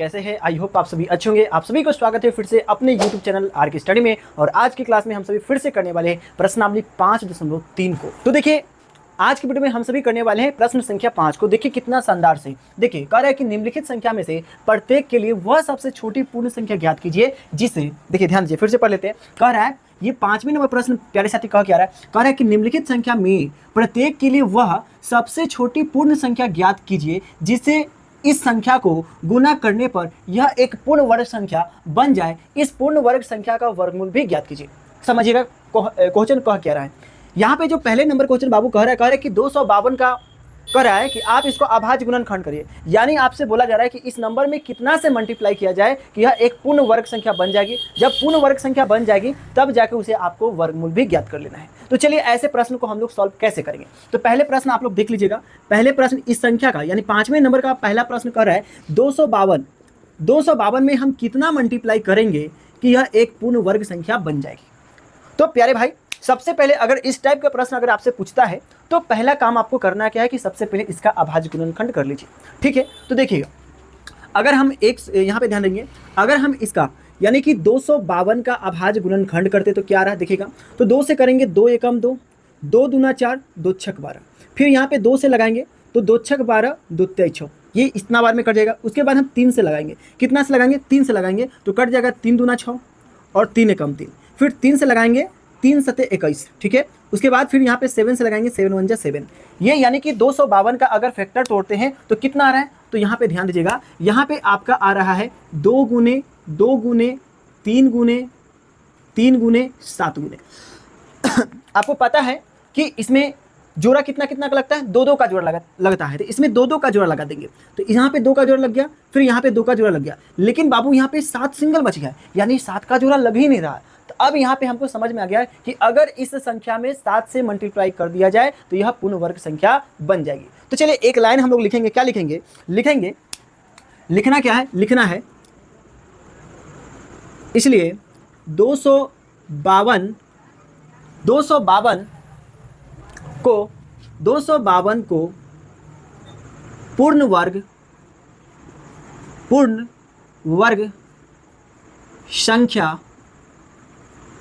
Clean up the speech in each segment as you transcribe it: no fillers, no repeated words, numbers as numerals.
कैसे हैं? I hope आप सभी अच्छे होंगे। आप सभी को स्वागत है फिर से अपने YouTube चैनल आर के स्टडी में। और आज की क्लास में हम सभी फिर से करने वाले हैं प्रश्नावली 5.3 को। तो देखिए आज की वीडियो में हम सभी करने वाले हैं प्रश्न संख्या 5 को। देखिए कितना शानदार से देखिए कह रहा है कि निम्नलिखित संख्या में से प्रत्येक के लिए वह सबसे छोटी पूर्ण संख्या ज्ञात कीजिए जिसे, देखिए ध्यान दीजिए, फिर से पढ़ लेते हैं। कह रहा है ये 5वें नंबर प्रश्न प्यारे साथी कह के आ रहा है, कह रहा है कि निम्नलिखित संख्या में प्रत्येक के लिए वह सबसे छोटी पूर्ण संख्या ज्ञात कीजिए जिसे इस संख्या को गुना करने पर यह एक पूर्ण वर्ग संख्या बन जाए। इस पूर्ण वर्ग संख्या का वर्गमूल भी ज्ञात कीजिए। समझिएगा क्वेश्चन कह क्या रहा है। यहाँ पे जो पहले नंबर क्वेश्चन बाबू कह रहा है कि 252 का कह रहा है कि आप इसको अभाज्य गुणनखंड करिए। यानी आपसे बोला जा रहा है कि इस नंबर में कितना से मल्टीप्लाई किया जाए कि यह एक पूर्ण वर्ग संख्या बन जाएगी। जब पूर्ण वर्ग संख्या बन जाएगी तब जाके उसे आपको वर्गमूल भी ज्ञात कर लेना है। तो चलिए ऐसे प्रश्न को हम लोग सॉल्व कैसे करेंगे। तो पहले प्रश्न आप लोग देख लीजिएगा। पहले प्रश्न इस संख्या का यानी 5वें नंबर का पहला प्रश्न कर रहा है 252 में हम कितना मल्टीप्लाई करेंगे कि यह एक पूर्ण वर्ग संख्या बन जाएगी। तो प्यारे भाई सबसे पहले अगर इस टाइप का प्रश्न अगर आपसे पूछता है तो पहला काम आपको करना क्या है कि सबसे पहले इसका अभाज्य गुणनखंड कर लीजिए। ठीक है, तो देखिएगा अगर हम एक यहाँ पे ध्यान देंगे, अगर हम इसका यानी कि 252 का अभाज्य गुणनखंड करते तो क्या रहा देखिएगा। तो 2 से करेंगे 2 एकम 2, 2 दूना 4, 2 छक 12। फिर यहाँ पे 2 से लगाएंगे तो 2 छक 12, 2 तेईस 6, ये इतना बार में कट जाएगा। उसके बाद हम 3 से लगाएंगे, कितना से लगाएंगे 3 से लगाएंगे तो कट जाएगा 3 दूना 6 और 3 एकम 3। फिर 3 से लगाएंगे 3 सते 21। ठीक है, उसके बाद फिर यहाँ पे 7 से लगाएंगे 7 1 जा 7। ये यानी कि 252 का अगर फैक्टर तोड़ते हैं तो कितना आ रहा है। तो यहाँ पे ध्यान दीजिएगा, यहाँ पे आपका आ रहा है 2 गुने 2 गुने 3 गुने 3 गुने 7 गुने। आपको पता है कि इसमें जोड़ा कितना कितना का लगता है, 2 का जोड़ा लगता है। तो इसमें 2 का जोड़ा लगा देंगे तो यहाँ पे 2 का जोड़ा लग गया, फिर यहाँ पे 2 का जोड़ा लग गया। लेकिन बाबू यहाँ पे 7 सिंगल बच गया, यानी 7 का जोड़ा लग ही नहीं रहा। तो अब यहाँ पे हमको समझ में आ गया कि अगर इस संख्या में 7 से मल्टीप्लाई कर दिया जाए तो यह पूर्ण वर्ग संख्या बन जाएगी। तो चलिए एक लाइन हम लोग लिखेंगे। क्या लिखेंगे? लिखना क्या है, लिखना है इसलिए 252 को पूर्ण वर्ग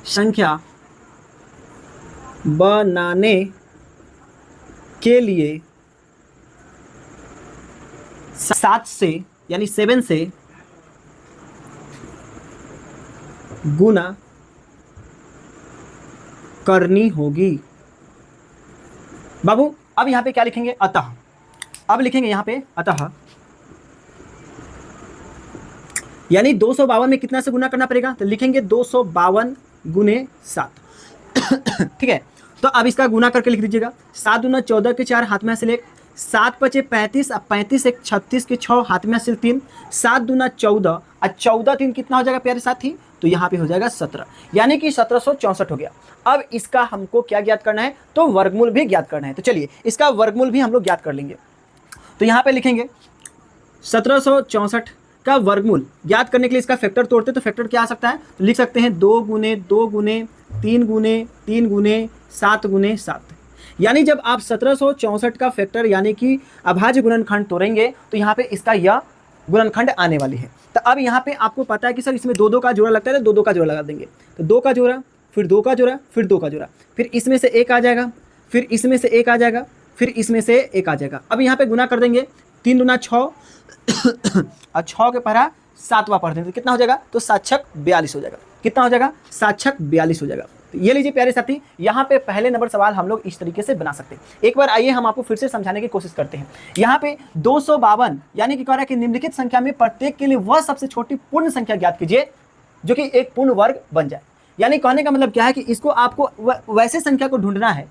संख्या बनाने के लिए 7 से यानी 7 से गुना करनी होगी। बाबू अब यहां पे क्या लिखेंगे? अतः। अब लिखेंगे यहां पे अतः, यानी 252 में कितना से गुना करना पड़ेगा। तो लिखेंगे 252 गुने 7। ठीक है, तो अब इसका गुना करके लिख दीजिएगा। 7 दूना 14 के 4 हाथ में हासिल 1, 7 पचे 35, अब 35 एक 36 के 6 हाथ में हासिल 3, 7 दूना 14 और 14 3 कितना हो जाएगा प्यारे साथी? तो यहाँ पे हो जाएगा 17, यानी कि 1764 हो गया। अब इसका हमको क्या ज्ञात करना है? तो वर्गमूल भी ज्ञात करना है। तो चलिए इसका वर्गमूल भी हम लोग ज्ञात कर लेंगे। तो यहाँ पे लिखेंगे 1764 का वर्गमूल ज्ञात करने के लिए इसका फैक्टर तोड़ते तो फैक्टर क्या आ सकता है? तो लिख सकते हैं 2 गुने 2 गुने 3 गुने 3 गुने 7 गुने 7। यानी जब आप 1764 का फैक्टर यानी कि अभाज्य गुणनखंड तोड़ेंगे तो यहाँ पे इसका यह गुणनखंड आने वाली है। तो अब यहाँ पे आपको पता है कि सर इसमें 2 का जोड़ा लगता है तो 2 का जोड़ा लगा देंगे। तो 2 का जोड़ा, फिर 2 का जोड़ा, फिर 2 का जोड़ा, फिर इसमें से 1 आ जाएगा, फिर इसमें से 1 आ जाएगा, फिर इसमें से 1 आ जाएगा। अब यहाँ पे गुना कर देंगे 3 दूना 6 और 6 के पहरा 7वां पढ़ देंगे तो कितना हो जाएगा? तो 7 छक 42 हो जाएगा। कितना हो जाएगा? 7 छक 42 हो जाएगा। तो ये लीजिए प्यारे साथी, यहाँ पे पहले नंबर सवाल हम लोग इस तरीके से बना सकते हैं। एक बार आइए हम आपको फिर से समझाने की कोशिश करते हैं। यहाँ पे 252 यानी कि कह रहा है कि निम्नलिखित संख्या में प्रत्येक के लिए वह सबसे छोटी पूर्ण संख्या ज्ञात कीजिए जो कि एक पूर्ण वर्ग बन जाए। यानी कहने का मतलब क्या है कि इसको आपको वैसे संख्या को ढूंढना है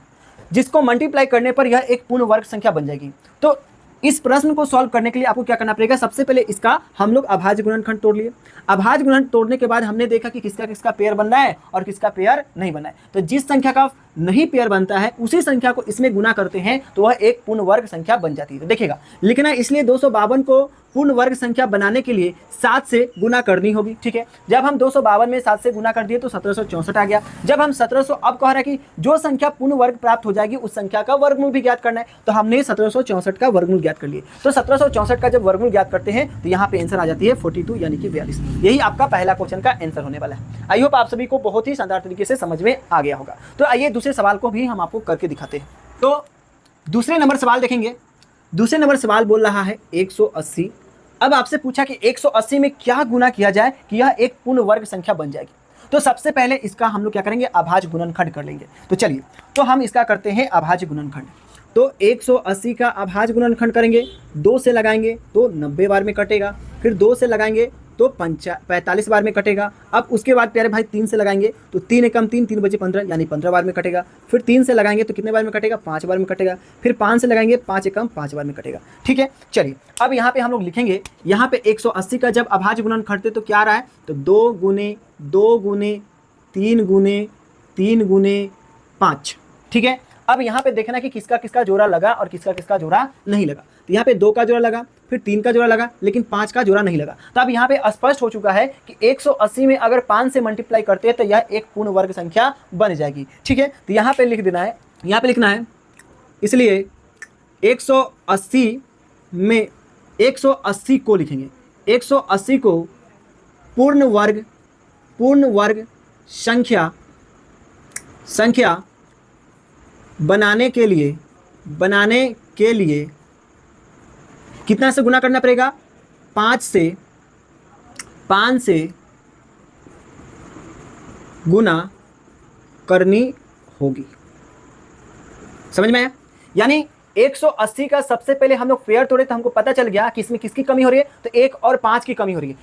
जिसको मल्टीप्लाई करने पर यह एक पूर्ण वर्ग संख्या बन जाएगी। तो इस प्रश्न को सॉल्व करने के लिए आपको क्या करना पड़ेगा? सबसे पहले इसका हम लोग अभाज्य गुणनखंड तोड़ लिए। अभाज्य गुणनखंड तोड़ने के बाद हमने देखा कि किसका किसका पेयर बन रहा है और किसका पेयर नहीं बना है। तो जिस संख्या का नहीं पेयर बनता है उसी संख्या को इसमें गुना करते हैं तो वह एक पूर्ण वर्ग संख्या बन जाती है। तो देखिएगा लिखना है इसलिए 252 को पूर्ण वर्ग संख्या बनाने के लिए 7 से गुना करनी होगी। ठीक है, जब हम 252 में 7 से गुना कर दिए तो 1764 आ गया। जब हम 1700, अब कह रहा है कि जो संख्या पूर्ण वर्ग प्राप्त हो जाएगी उस संख्या का वर्गमूल भी ज्ञात करना है, तो हमने 1764 का वर्गमूल ज्ञात कर लिए। तो 1764 का जब वर्गमूल ज्ञात करते हैं तो यहाँ पे आंसर आ जाती है 42 यानी कि 42। यही आपका पहला क्वेश्चन का आंसर होने वाला है। आई होप आप सभी को बहुत ही शानदार तरीके से समझ में आ गया होगा। तो आइए दूसरे सवाल को भी हम आपको करके दिखाते हैं। तो दूसरे नंबर सवाल देखेंगे। दूसरे नंबर सवाल बोल रहा है 180। अब आपसे पूछा कि 180 में क्या गुना किया जाए कि यह एक पूर्ण वर्ग संख्या बन जाएगी। तो सबसे पहले इसका हम लोग क्या करेंगे, अभाज्य गुणनखंड कर लेंगे। तो चलिए, तो हम इसका करते हैं अभाज्य गुणनखंड। तो 180 का अभाज्य गुणनखंड करेंगे, 2 से लगाएंगे तो 90 बार में कटेगा, फिर 2 से लगाएंगे तो 45 बार में कटेगा। अब उसके बाद प्यारे भाई 3 से लगाएंगे तो 3 एकम 3, 3 बजे 15 यानी 15 बार में कटेगा। फिर 3 से लगाएंगे तो कितने बार में कटेगा, 5 बार में कटेगा। फिर 5 से लगाएंगे, 5 एकम 5 बार में कटेगा। ठीक है, चलिए अब यहाँ पे हम लोग लिखेंगे, यहाँ पे 180 का जब अभाज्य गुणनखंड करते तो क्या आ रहा है, तो 2 गुने 2 गुने 3 गुने 3 गुने 5। ठीक है, अब यहाँ पे देखना कि किसका किसका जोड़ा लगा और किसका किसका जोड़ा नहीं लगा। तो यहाँ पे 2 का जोड़ा लगा, फिर 3 का जोड़ा लगा, लेकिन 5 का जोड़ा नहीं लगा। तो अब यहाँ पे स्पष्ट हो चुका है कि 180 में अगर 5 से मल्टीप्लाई करते हैं तो यह एक पूर्ण वर्ग संख्या बन जाएगी। ठीक है, तो यहाँ पे लिख देना है, यहाँ पे लिखना है, इसलिए 180 में 180 को लिखेंगे, 180 को पूर्ण वर्ग संख्या बनाने के लिए कितना से गुना करना पड़ेगा, 5 से गुना करनी होगी। समझ में आया? यानी 180 का सबसे पहले हम लोग पेयर तोड़े तो हमको पता चल गया कि इसमें किसकी कमी हो रही है, तो 1 और 5 की कमी हो रही है।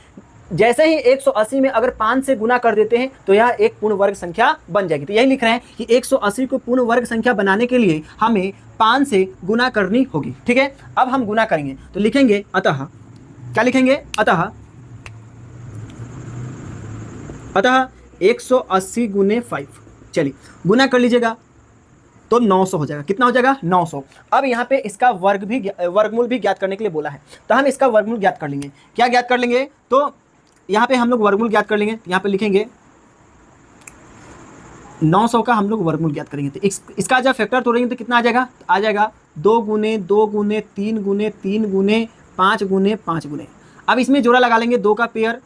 जैसे ही 180 में अगर 5 से गुना कर देते हैं तो यह एक पूर्ण वर्ग संख्या बन जाएगी। तो यही लिख रहे हैं कि 180 को पूर्ण वर्ग संख्या बनाने के लिए हमें 5 से गुना करनी होगी। ठीक है, अब हम गुना करेंगे तो लिखेंगे अतः, क्या लिखेंगे, अतः 180 गुने 5। चलिए गुना कर लीजिएगा तो 900 हो जाएगा। कितना हो जाएगा, 900। अब यहाँ पे इसका वर्गमूल भी ज्ञात करने के लिए बोला है, तो हम इसका वर्गमूल ज्ञात कर लेंगे। क्या ज्ञात कर लेंगे, तो यहाँ पे हम लोग वर्गमूल ज्ञात कर लेंगे। यहाँ पे लिखेंगे 900 का हम लोग वर्गमूल ज्ञात करेंगे। तो इसका जब फैक्टर तोड़ेंगे तो कितना आ जाएगा, आ जाएगा 2 गुने 2 गुने 3 गुने 3 गुने 5 गुने 5 गुने। अब इसमें जोड़ा लगा लेंगे, 2 का पेयर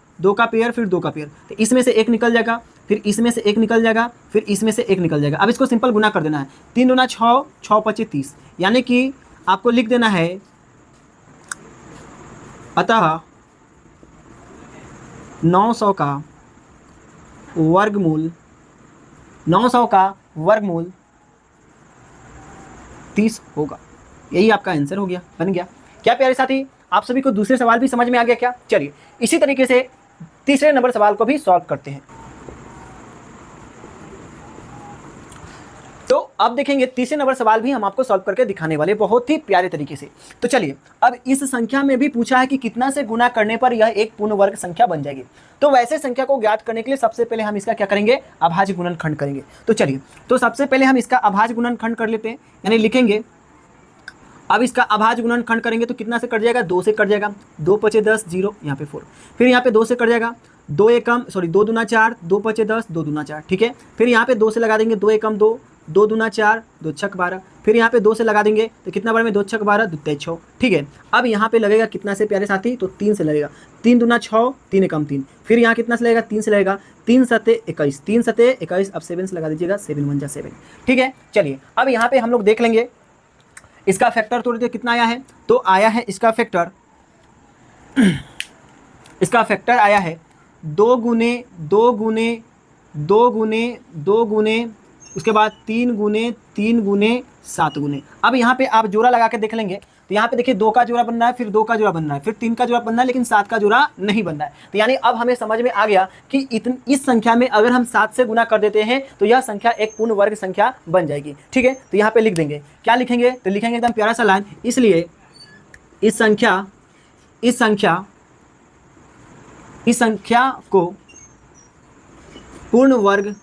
फिर 2 का पेयर, तो इसमें से 1 निकल जाएगा, फिर इसमें से 1 निकल जाएगा, फिर इसमें से 1 निकल जाएगा। अब इसको सिंपल गुना कर देना है, 3 दूना 6, 6 पचे 30, यानी कि आपको लिख देना है अतः 900 का वर्गमूल 30 होगा। यही आपका आंसर हो गया, बन गया। क्या प्यारे साथी, आप सभी को दूसरे सवाल भी समझ में आ गया क्या? चलिए इसी तरीके से तीसरे नंबर सवाल को भी सॉल्व करते हैं। तो अब देखेंगे तीसरे नंबर सवाल भी हम आपको सॉल्व करके दिखाने वाले बहुत ही प्यारे तरीके से। तो चलिए, अब इस संख्या में भी पूछा है कि कितना से गुना करने पर यह एक पूर्ण वर्ग संख्या बन जाएगी। तो वैसे संख्या को ज्ञात करने के लिए सबसे पहले हम इसका क्या करेंगे, अभाज्य गुणनखंड करेंगे। तो चलिए, तो सबसे पहले हम इसका अभाज्य गुणनखंड कर लेते हैं, यानी लिखेंगे, अब इसका अभाज्य गुणनखंड करेंगे तो कितना से कट जाएगा, 2 से कट जाएगा, 2 पचे 10, 0 यहाँ पे 4, फिर यहाँ पे 2 से कट जाएगा, 2 दूना 4, 2 पचे 10, 2 दूना 4। ठीक है, फिर यहाँ पे 2 से लगा देंगे, 2 एकम 2, 2 दूना 4, 2 छक 12, फिर यहाँ पे 2 से लगा देंगे तो कितना बार में, 2 छक 12, 2 तेज 6। ठीक है, अब यहाँ पे लगेगा कितना से प्यारे साथी, तो 3 से लगेगा, 3 दूना 6, 3 एकम 3, फिर यहाँ कितना से लगेगा, 3 से लगेगा, 3 सते 21, 3 सते 21, अब 7 से लगा दीजिएगा, 7 1 जा 7। ठीक है, चलिए अब यहाँ पे हम लोग देख लेंगे इसका फैक्टर तोड़ दिया, कितना आया है, तो आया है इसका फैक्टर आया है 2 गुने 2 गुने 2 गुने 2 गुने, उसके बाद 3 गुने 3 गुने 7 गुने। अब यहाँ पे आप जोड़ा लगा के देख लेंगे तो यहाँ पे देखिए 2 का जोड़ा बन रहा है, फिर 2 का जोड़ा बन रहा है, फिर 3 का जोड़ा बन रहा है, लेकिन 7 का जोड़ा नहीं बन रहा है। तो यानी अब हमें समझ में आ गया कि इस संख्या में अगर हम 7 से गुना कर देते हैं तो यह संख्या एक पूर्ण वर्ग संख्या बन जाएगी। ठीक है, तो यहाँ पे लिख देंगे, क्या लिखेंगे, तो लिखेंगे एकदम प्यारा सा लाइन, इसलिए इस संख्या को पूर्ण वर्ग,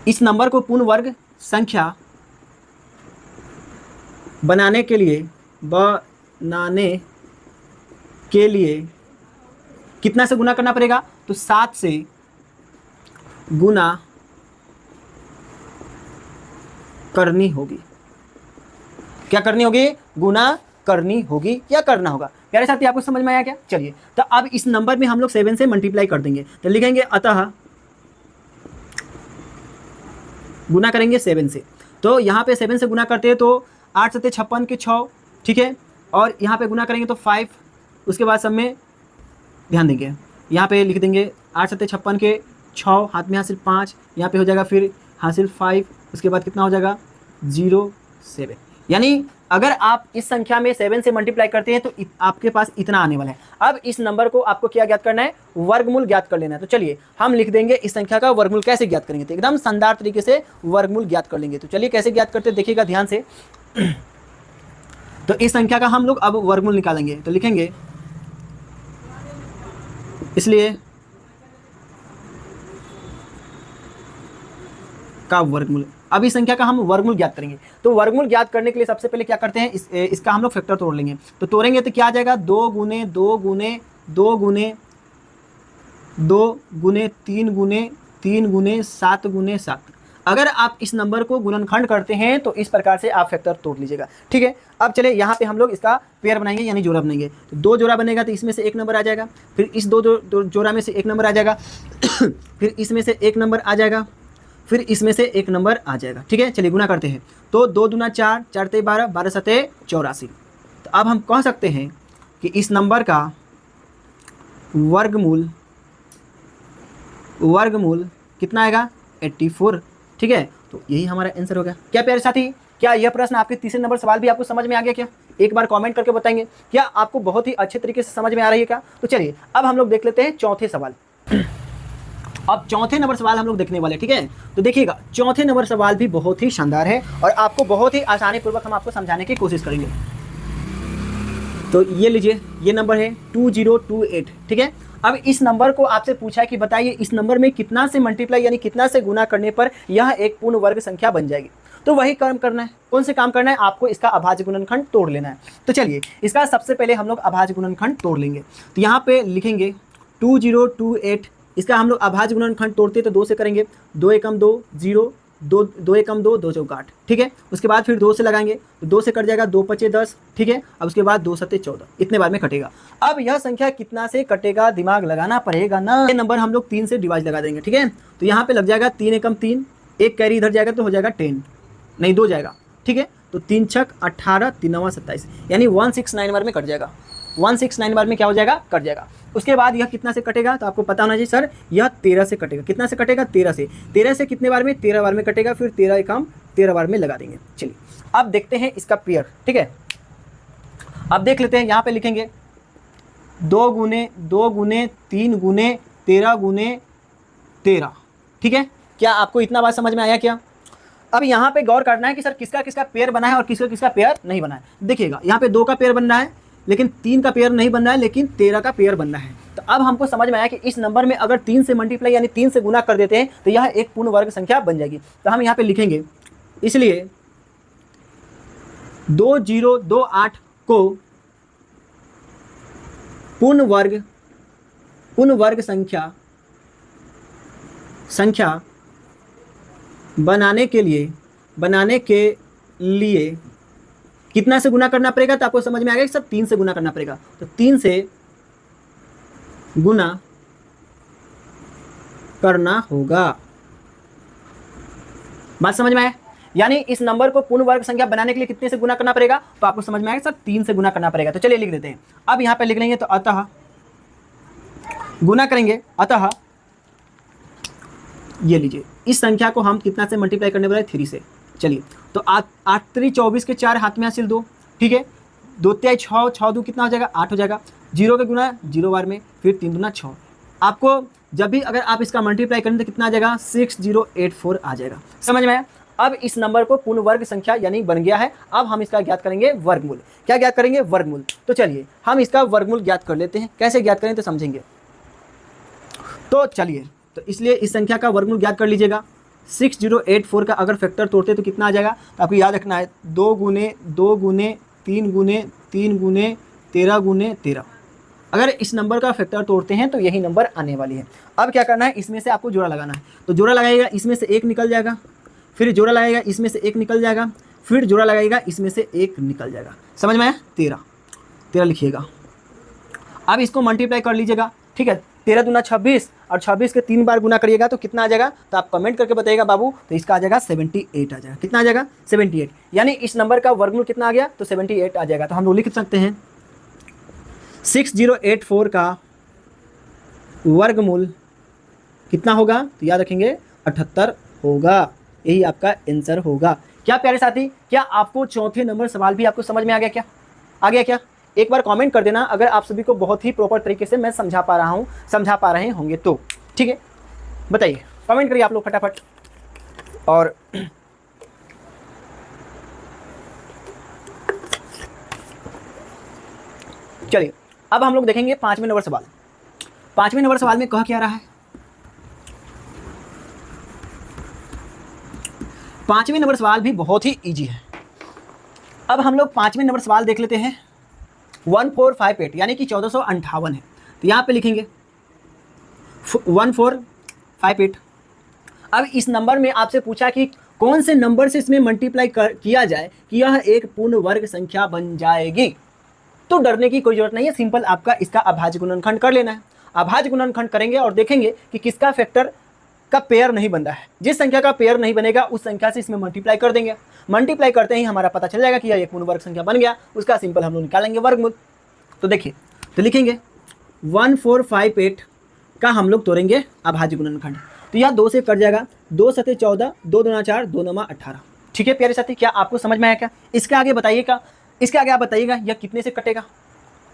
इस नंबर को पूर्ण वर्ग संख्या बनाने के लिए के लिए कितना से गुना करना पड़ेगा? तो 7 से गुना करनी होगी। क्या करनी होगी? गुना करनी होगी या करना होगा। प्यारे साथी, आपको समझ में आया क्या? चलिए, तो अब इस नंबर में हम लोग 7 से मल्टीप्लाई कर देंगे। तो लिखेंगे अतः गुना करेंगे 7 से। तो यहाँ पे 7 से गुना करते हैं तो 8 सत्ते 56 के 6, ठीक है। और यहाँ पे गुना करेंगे तो 5, उसके बाद सब में ध्यान देंगे, यहाँ पे लिख देंगे 8 सत्ते 56 के 6, हाथ में हासिल 5, यहाँ पे हो जाएगा फिर हासिल 5, उसके बाद कितना हो जाएगा 0 7। यानी अगर आप इस संख्या में 7 से मल्टीप्लाई करते हैं तो आपके पास इतना आने वाला है। अब इस नंबर को आपको क्या ज्ञात करना है? वर्गमूल ज्ञात कर लेना है। तो चलिए हम लिख देंगे इस संख्या का वर्गमूल कैसे ज्ञात करेंगे। तो एकदम शानदार तरीके से वर्गमूल ज्ञात कर लेंगे। तो चलिए कैसे ज्ञात करते हैं, देखिएगा ध्यान से। तो इस संख्या का हम लोग अब वर्गमूल निकालेंगे। तो लिखेंगे इसलिए का वर्गमूल। अब इस संख्या का हम वर्गमूल ज्ञात करेंगे। तो वर्गमूल ज्ञात करने के लिए सबसे पहले क्या करते हैं, इसका हम लोग फैक्टर तोड़ लेंगे। तो तोड़ेंगे तो क्या आ जाएगा? 2 गुने 2 गुने 2 गुने 2 गुने 3 गुने 3 गुने 7 गुने 7। अगर आप इस नंबर को गुणनखंड करते हैं तो इस प्रकार से आप फैक्टर तोड़ लीजिएगा, ठीक है। अब चले यहाँ पे हम लोग इसका पेयर बनाएंगे, यानी जोड़ा बनाएंगे। तो 2 जोड़ा बनेगा तो इसमें से 1 नंबर आ जाएगा, फिर इस दो जोड़ा में से 1 नंबर आ जाएगा, फिर इसमें से 1 नंबर आ जाएगा, फिर इसमें से 1 नंबर आ जाएगा, ठीक है। चलिए गुना करते हैं। तो 2 दूना 4, 4 ते 12, 12 सते 84। तो अब हम कह सकते हैं कि इस नंबर का वर्गमूल कितना आएगा? 84, ठीक है। तो यही हमारा आंसर हो गया। क्या प्यारे साथी, क्या यह प्रश्न आपके तीसरे नंबर सवाल भी आपको समझ में आ गया क्या? एक बार कमेंट करके बताएंगे। क्या आपको बहुत ही अच्छे तरीके से समझ में आ रही है क्या? तो चलिए अब हम लोग देख लेते हैं चौथे सवाल। अब चौथे नंबर सवाल हम लोग देखने वाले, ठीक है। तो देखिएगा चौथे नंबर सवाल भी बहुत ही शानदार है और आपको बहुत ही आसानी पूर्वक हम आपको समझाने की कोशिश करेंगे। तो ये लीजिए, ये नंबर है 2028, ठीक है। अब इस नंबर को आपसे पूछा है कि बताइए इस नंबर में कितना से मल्टीप्लाई यानी कितना से गुना करने पर यह एक पूर्ण वर्ग संख्या बन जाएगी। तो वही काम करना है। कौन से काम करना है? आपको इसका अभाज्य गुणनखंड तोड़ लेना है। तो चलिए इसका सबसे पहले हम लोग अभाज्य गुणनखंड तोड़ लेंगे। तो यहाँ पे लिखेंगे 2028, इसका हम लोग अभाज्य गुणनखंड तोड़ते तो 2 से करेंगे। 2 एकम 2 0, 2 एकम 2 2 चौका 8, ठीक है। उसके बाद फिर 2 से लगाएंगे तो 2 से कट जाएगा 2 पचे 10, ठीक है। अब उसके बाद 2 सत्ते 14, इतने बार में कटेगा। अब यह संख्या कितना से कटेगा दिमाग लगाना पड़ेगा ना। ये नंबर हम लोग 3 से डिवाइड लगा देंगे, ठीक है। तो यहाँ पे लग जाएगा 3 एकम 3, एक कैरी इधर जाएगा तो हो जाएगा 10, नहीं 2 जाएगा, ठीक है। तो 3 छक 18, 3 नवा 27, यानी 169 बार में कट जाएगा। 169 बार में क्या हो जाएगा? कट जाएगा। उसके बाद यह कितना से कटेगा? तो आपको पता होना चाहिए सर, यह 13 से कटेगा। कितना से कटेगा? 13 से। 13 से कितने बार में? 13 बार में कटेगा। फिर 13 एकम 13 बार में लगा देंगे। चलिए अब देखते हैं इसका पेयर, ठीक है। अब देख लेते हैं, यहाँ पे लिखेंगे 2 गुने 2 गुने 3 गुने 13 गुने 13, ठीक है। क्या आपको इतना बात समझ में आया क्या? अब यहाँ पे गौर करना है कि सर किसका किसका पेयर बना है और किसका किसका पेयर नहीं बना है। देखिएगा यहाँ पे 2 का पेयर बन रहा है, लेकिन 3 का पेयर नहीं बन रहा है, लेकिन 13 का पेयर बनना है। तो अब हमको समझ में आया कि इस नंबर में अगर 3 से मल्टीप्लाई यानी 3 से गुना कर देते हैं तो यह एक पूर्ण वर्ग संख्या बन जाएगी। तो हम यहाँ पे लिखेंगे इसलिए 2028 को पूर्ण वर्ग संख्या बनाने के लिए कितना से गुना करना पड़ेगा? तो आपको समझ में आ गया कि सर 3 से गुना करना पड़ेगा। तो 3 से गुना करना होगा। बात समझ में आया? यानी इस नंबर को पूर्ण वर्ग संख्या बनाने के लिए कितने से गुना करना पड़ेगा? तो आपको समझ में आएगा सर 3 से गुना करना पड़ेगा। तो चलिए लिख देते हैं। अब यहाँ पे लिख लेंगे तो अतः गुना करेंगे, अतः ये लीजिए इस संख्या को हम कितना से मल्टीप्लाई करने वाले? 3 से। चलिए तो 8 3 24 के 4, हाथ में हासिल 2, ठीक है। 2 तिहाई 6, 6 2 कितना हो जाएगा? 8 हो जाएगा। 0 के गुना 0 बार में, फिर 3 दूना 6। आपको जब भी अगर आप इसका मल्टीप्लाई करें तो कितना आ जाएगा? 6084 आ जाएगा। समझ में आया? अब इस नंबर को पूर्ण वर्ग संख्या यानी बन गया है। अब हम इसका ज्ञात करेंगे वर्गमूल। क्या ज्ञात करेंगे? वर्गमूल। तो चलिए हम इसका वर्गमूल ज्ञात कर लेते हैं। कैसे ज्ञात करें तो समझेंगे। तो चलिए, तो इसलिए इस संख्या का वर्गमूल ज्ञात कर लीजिएगा। 6084 का अगर फैक्टर तोड़ते तो कितना आ जाएगा? तो आपको याद रखना है 2 गुने 2 गुने 3 गुने 3 गुने 13 गुने 13, अगर इस नंबर का फैक्टर तोड़ते हैं तो यही नंबर आने वाली है। अब क्या करना है, इसमें से आपको जोड़ा लगाना है। तो जोड़ा लगाइएगा, इसमें से एक निकल जाएगा, फिर जोड़ा लगाएगा, इसमें से एक निकल जाएगा, फिर जोड़ा लगाएगा, इसमें से एक निकल जाएगा। समझ में आया? 13 13 लिखिएगा। अब इसको मल्टीप्लाई कर लीजिएगा, ठीक है। 13 दूना 26 और 26 के 3 बार गुना करिएगा तो कितना आ जाएगा, तो आप कमेंट करके बताइएगा बाबू। तो इसका आ जाएगा 78 आ जाएगा। कितना आ जाएगा? 78। यानी इस नंबर का वर्गमूल कितना आ गया, तो 78 आ जाएगा। तो हम लोग लिख सकते हैं 6084 का वर्गमूल कितना होगा, तो याद रखेंगे 78 होगा। यही आपका आंसर होगा। क्या प्यारे साथी, क्या आपको चौथे नंबर सवाल भी आपको समझ में आ गया क्या? आ गया क्या? एक बार कमेंट कर देना अगर आप सभी को बहुत ही प्रॉपर तरीके से मैं समझा पा रहा हूँ, समझा पा रहे होंगे तो, ठीक है। बताइए, कमेंट करिए आप लोग फटाफट। और चलिए अब हम लोग देखेंगे 5वें नंबर सवाल। 5वें नंबर सवाल में कह क्या रहा है? 5वें नंबर सवाल भी बहुत ही इजी है। अब हम लोग 5वें नंबर सवाल देख लेते हैं। 1458 यानी कि 1458 है। तो यहाँ पे लिखेंगे 1458। अब इस नंबर में आपसे पूछा कि कौन से नंबर से इसमें मल्टीप्लाई किया जाए कि यह एक पूर्ण वर्ग संख्या बन जाएगी। तो डरने की कोई जरूरत नहीं है, सिंपल आपका इसका अभाज्य गुणनखंड कर लेना है। अभाज्य गुणनखंड करेंगे और देखेंगे कि किसका फैक्टर का पेयर नहीं बन रहा है। जिस संख्या का पेयर नहीं बनेगा उस संख्या से इसमें मल्टीप्लाई कर देंगे। मल्टीप्लाई करते ही हमारा पता चल जाएगा कि यह एक पूर्ण वर्ग संख्या बन गया। उसका सिंपल हम लोग निकालेंगे वर्गमूल। तो देखिए, तो लिखेंगे 1458 का हम लोग तोड़ेंगे अभाज्य गुणनखंड। तो यह 2 से कट जाएगा, 2 सते 14, 2 दूना 4, 2 नमा 18। ठीक है प्यारे साथी, क्या आपको समझ में आया क्या? इसके आगे बताइएगा, इसके आगे आप बताइएगा यह कितने से कटेगा,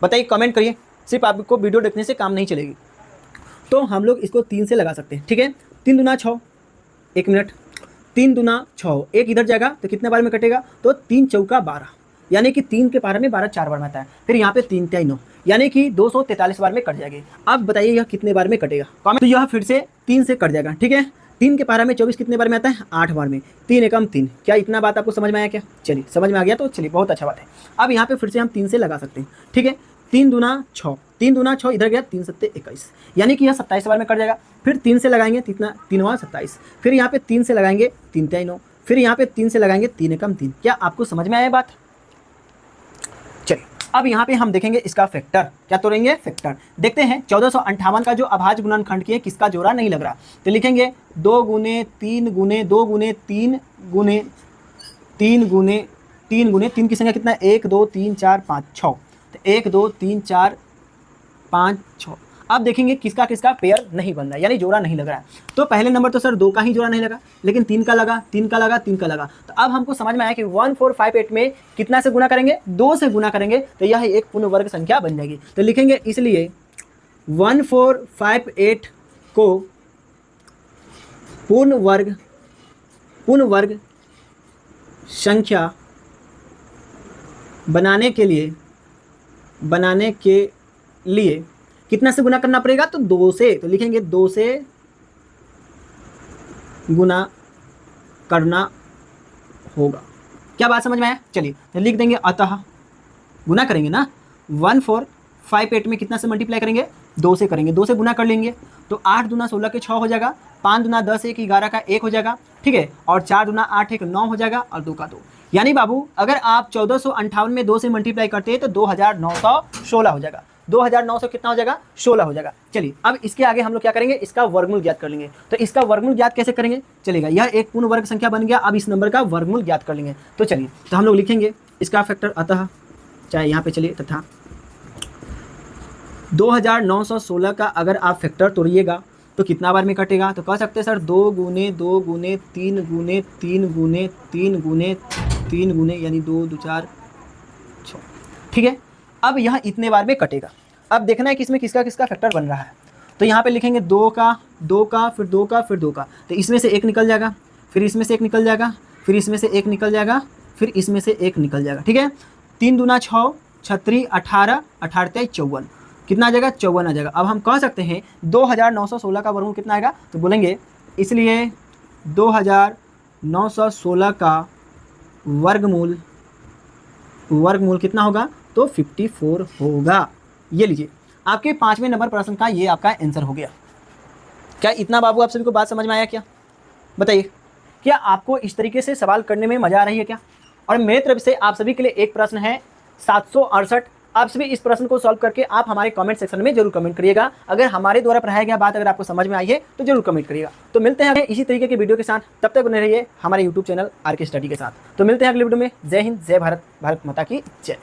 बताइए, कमेंट करिए। सिर्फ आपको वीडियो देखने से काम नहीं चलेगी। तो हम लोग इसको 3 से लगा सकते हैं, ठीक है। 3 दूना 6, 1 मिनट, 3 दूना 6, एक इधर जाएगा तो कितने बार में कटेगा, तो 3 चौका 12, यानी कि 3 के पारा में 12 4 बार में आता है। फिर यहाँ पे 3 3 9, यानी कि 243 बार में कट जाएगी। अब बताइए यह कितने बार में कटेगा। तो यह फिर से 3 से कट जाएगा, ठीक है। 3 के पारा में 24 कितने बार में आता है, 8 बार में। 3 एकम 3। क्या इतना बात आपको समझ में आया क्या? चलिए, समझ में आ गया तो चलिए, बहुत अच्छा बात है। अब यहाँ पे फिर से हम 3 से लगा सकते हैं, ठीक है। 3 दूना 6, 3 दूना 6 इधर गया, 3 सत्ते 21, यानी कि यह 27 बार में कट जाएगा। फिर 3 से लगाएंगे, कितना, 3 27। फिर यहाँ पे 3 से लगाएंगे, 3 3 9। फिर यहाँ पे 3 से लगाएंगे, 3 एकम 3। क्या आपको समझ में आया बात? चलिए, अब यहाँ पे हम देखेंगे इसका फैक्टर। क्या तोड़ेंगे? फैक्टर। देखते हैं 1458 का जो अभाज्य गुणनखंड की है किसका जोड़ा नहीं लग रहा। तो लिखेंगे 2 गुने 3 गुने 2 गुने 3 गुने 3 गुने 3 गुने 3 की संख्या कितना, 1 2 3 4 5 6। तो 1 2 3 4 5 6। अब देखेंगे किसका किसका पेयर नहीं बन रहा है, यानी जोड़ा नहीं लग रहा है। तो पहले नंबर तो सर 2 का ही जोड़ा नहीं लगा, लेकिन 3 का लगा, 3 का लगा, 3 का लगा। तो अब हमको समझ में आया कि 1458 में कितना से गुना करेंगे, 2 से गुना करेंगे तो यह एक पूर्ण वर्ग संख्या बन जाएगी। तो लिखेंगे इसलिए 1458 को पूर्ण वर्ग संख्या बनाने के लिए कितना से गुना करना पड़ेगा, तो 2 से। तो लिखेंगे 2 से गुना करना होगा। क्या बात समझ में आया? चलिए, तो लिख देंगे अतः गुना करेंगे ना, 1458 में कितना से मल्टीप्लाई करेंगे, 2 से करेंगे। 2 से गुना कर लेंगे तो 8 दूना 16 के 6 हो जाएगा, 5 दूना 10 1 11 का 1 हो जाएगा, ठीक है। और 4 दूना 8 1 9 हो जाएगा, और 2 का 2। यानी बाबू अगर आप 1458 में 2 से मल्टीप्लाई करते हैं तो 2916 हो जाएगा। 2900 कितना हो जाएगा, 16 हो जाएगा। चलिए, अब इसके आगे हम लोग क्या करेंगे, इसका वर्गमूल ज्ञात कर लेंगे। तो इसका वर्गमूल ज्ञात कैसे करेंगे, चलेगा, यह एक पूर्ण वर्ग संख्या बन गया। अब इस नंबर का वर्गमूल ज्ञात कर लेंगे। तो चलिए, तो हम लोग लिखेंगे इसका फैक्टर अतः, चाहे यहाँ पे चलिए, तथा 2916 का अगर आप फैक्टर तोड़िएगा तो कितना बार में कटेगा। तो कह सकते हैं सर 2 गुने 2 गुने 3 गुने 3 गुने 3 गुने 3 गुने, यानी 2 2 4 6, ठीक है। अब यह इतने बार में कटेगा। अब देखना है कि इसमें किसका किसका फैक्टर बन रहा है। तो यहाँ पे लिखेंगे 2 का, 2 का, फिर 2 का, फिर 2 का। तो इसमें से एक निकल जाएगा, फिर इसमें से एक निकल जाएगा, फिर इसमें से एक निकल जाएगा, फिर इसमें से एक निकल जाएगा, ठीक है। 3 दूना 6, 36 18, 18 54, कितना आ जाएगा, 54 आ जाएगा। अब हम कह सकते हैं 2916 का वर्गमूल कितना आएगा, तो बोलेंगे इसलिए 2916 का वर्गमूल कितना होगा, तो 54 होगा। ये लीजिए, आपके 5वें नंबर प्रश्न का ये आपका आंसर हो गया। क्या इतना बाबू आप सभी को बात समझ में आया क्या? बताइए, क्या आपको इस तरीके से सवाल करने में मजा आ रही है क्या? और मेरे तरफ से आप सभी के लिए एक प्रश्न है 768। आप सभी इस प्रश्न को सॉल्व करके आप हमारे कमेंट सेक्शन में जरूर कमेंट करिएगा। अगर हमारे द्वारा पढ़ाया गया बात अगर आपको समझ में आई है तो जरूर कमेंट करिएगा। तो मिलते हैं इसी तरीके के वीडियो के साथ, तब तक बने रहिए हमारे यूट्यूब चैनल आर के स्टडी के साथ। तो मिलते हैं अगले वीडियो में। जय हिंद, जय भारत, भारत माता की जय।